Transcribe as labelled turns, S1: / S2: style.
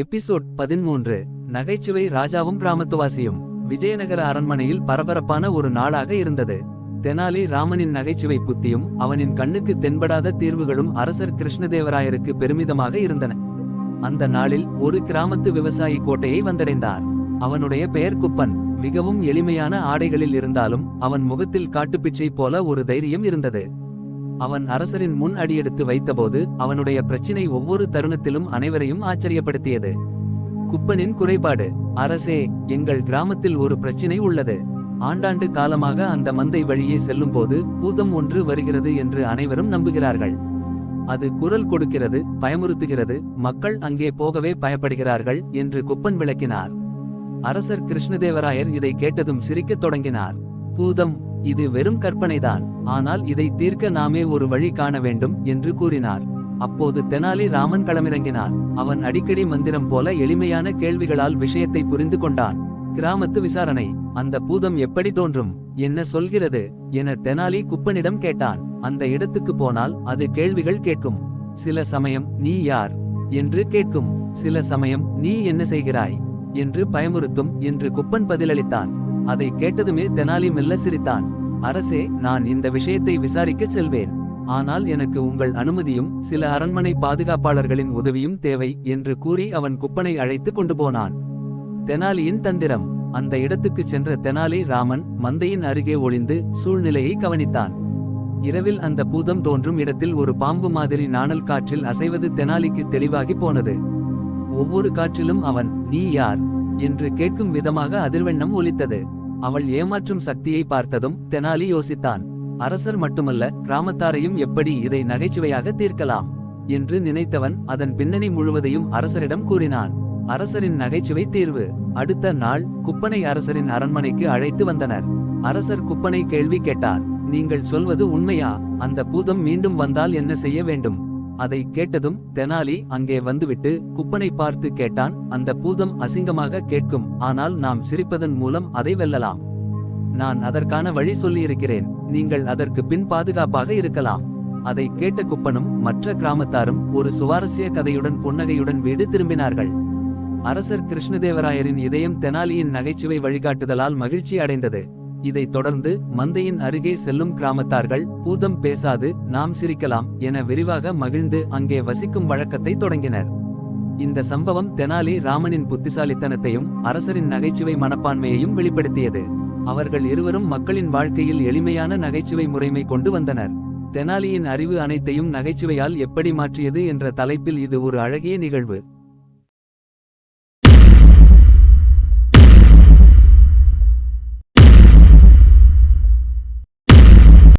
S1: Episode 13. நகைச்சுவை ராஜாவும் கிராமத்துவாசியும். விஜயநகர அரண்மனையில் பரபரப்பான ஒரு நாளாக இருந்தது. தெனாலி ராமனின் நகைச்சுவை புத்தியும் அவனின் கண்ணுக்கு தென்படாத தீர்வுகளும் அரசர் கிருஷ்ணதேவராயருக்கு பெருமிதமாக இருந்தன. அந்த நாளில் ஒரு கிராமத்து விவசாயி கோட்டையை வந்தடைந்தார். அவனுடைய பெயர் குப்பன். மிகவும் எளிமையான ஆடைகளில் இருந்தாலும் அவன் முகத்தில் காட்டுப்பிச்சை போல ஒரு தைரியம் இருந்தது. அவன் அரசரின் முன் அடியெடுத்து வைத்தபோது அவனுடைய பிரச்சினை ஒவ்வொரு தருணத்திலும் அனைவரையும் ஆச்சரியப்படுத்தியது. குப்பனின் குறைபாடு. அரசே, எங்கள் கிராமத்தில் ஒரு பிரச்சினை உள்ளது. ஆண்டாண்டு காலமாக அந்த மந்தை வழியே செல்லும்போது பூதம் ஒன்று வருகிறது என்று அனைவரும் நம்புகிறார்கள். அது குரல் கொடுக்கிறது, பயமுறுத்துகிறது, மக்கள் அங்கே போகவே பயப்படுகிறார்கள் என்று குப்பன் விளக்கினார். அரசர் கிருஷ்ணதேவராயர் இதை கேட்டதும் சிரிக்கத் தொடங்கினார். பூதம், இது வெறும் கற்பனைதான். ஆனால் இதை தீர்க்க நாமே ஒரு வழி காண வேண்டும் என்று கூறினார். அப்போது தெனாலி ராமன் களமிறங்கினான். அவன் அடிக்கடி மந்திரம் போல எளிமையான கேள்விகளால் விஷயத்தை புரிந்து கொண்டான். கிராமத்து விசாரணை. அந்த பூதம் எப்படி தோன்றும், என்ன சொல்கிறது என தெனாலி குப்பனிடம் கேட்டான். அந்த இடத்துக்கு போனால் அது கேள்விகள் கேட்கும். சில சமயம் நீ யார் என்று கேட்கும். சில சமயம் நீ என்ன செய்கிறாய் என்று பயமுறுத்தும் என்று குப்பன் பதிலளித்தான். அதை கேட்டதுமே தெனாலி மெல்ல சிரித்தான். அரசே, நான் இந்த விஷயத்தை விசாரிக்க செல்வேன். ஆனால் எனக்கு உங்கள் அனுமதியும் சில அரண்மனை பாதுகாப்பாளர்களின் உதவியும் தேவை என்று கூறி அவன் குப்பனை அழைத்து கொண்டு போனான். தெனாலியின் தந்திரம். அந்த இடத்துக்கு சென்ற தெனாலி ராமன் மந்தையின் அருகே ஒளிந்து சூழ்நிலையை கவனித்தான். இரவில் அந்த பூதம் தோன்றும் இடத்தில் ஒரு பாம்பு மாதிரி நாணல் காற்றில் அசைவது தெனாலிக்கு தெளிவாகி போனது. ஒவ்வொரு காற்றிலும் அவன் நீ யார் என்று கேட்கும் விதமாக அதிர்வெண்ணம் ஒலித்தது. அவள் ஏமாற்றும் சக்தியை பார்த்ததும் தெனாலி யோசித்தான். அரசர் மட்டுமல்ல, கிராமத்தாரையும் எப்படி இதை நகைச்சுவையாக தீர்க்கலாம் என்று நினைத்தவன் அதன் பின்னணி முழுவதையும் அரசரிடம் கூறினான். அரசரின் நகைச்சுவை தீர்வு. அடுத்த நாள் குப்பனை அரசரின் அரண்மனைக்கு அழைத்து வந்தனர். அரசர் குப்பனை கேள்வி கேட்டார். நீங்கள் சொல்வது உண்மையா? அந்த பூதம் மீண்டும் வந்தால் என்ன செய்ய வேண்டும்? அதை கேட்டதும் தெனாலி அங்கே வந்துவிட்டு குப்பனை பார்த்து கேட்டான். அந்த பூதம் அசிங்கமாக கேட்கும், ஆனால் நாம் சிரிப்பதன் மூலம் அதை வெல்லலாம். நான் அதற்கான வழி சொல்லியிருக்கிறேன். நீங்கள் அதற்கு பின் பாதுகாப்பாக இருக்கலாம். அதை கேட்ட குப்பனும் மற்ற கிராமத்தாரும் ஒரு சுவாரஸ்ய கதையுடன் புன்னகையுடன் வீடு திரும்பினார்கள். அரசர் கிருஷ்ணதேவராயரின் இதயம் தெனாலியின் நகைச்சுவை வழிகாட்டுதலால் மகிழ்ச்சி அடைந்தது. இதைத் தொடர்ந்து மந்தையின் அருகே செல்லும் கிராமத்தார்கள் பூதம் பேசாது, நாம் சிரிக்கலாம் என விரிவாக மகிழ்ந்து அங்கே வசிக்கும் வழக்கத்தை தொடங்கினர். இந்த சம்பவம் தெனாலி ராமனின் புத்திசாலித்தனத்தையும் அரசரின் நகைச்சுவை மனப்பான்மையையும் வெளிப்படுத்தியது. அவர்கள் இருவரும் மக்களின் வாழ்க்கையில் எளிமையான நகைச்சுவை முறைமை கொண்டு வந்தனர். தெனாலியின் அறிவு அனைத்தையும் நகைச்சுவையால் எப்படி மாற்றியது என்ற தலைப்பில் இது ஒரு அழகிய நிகழ்வு.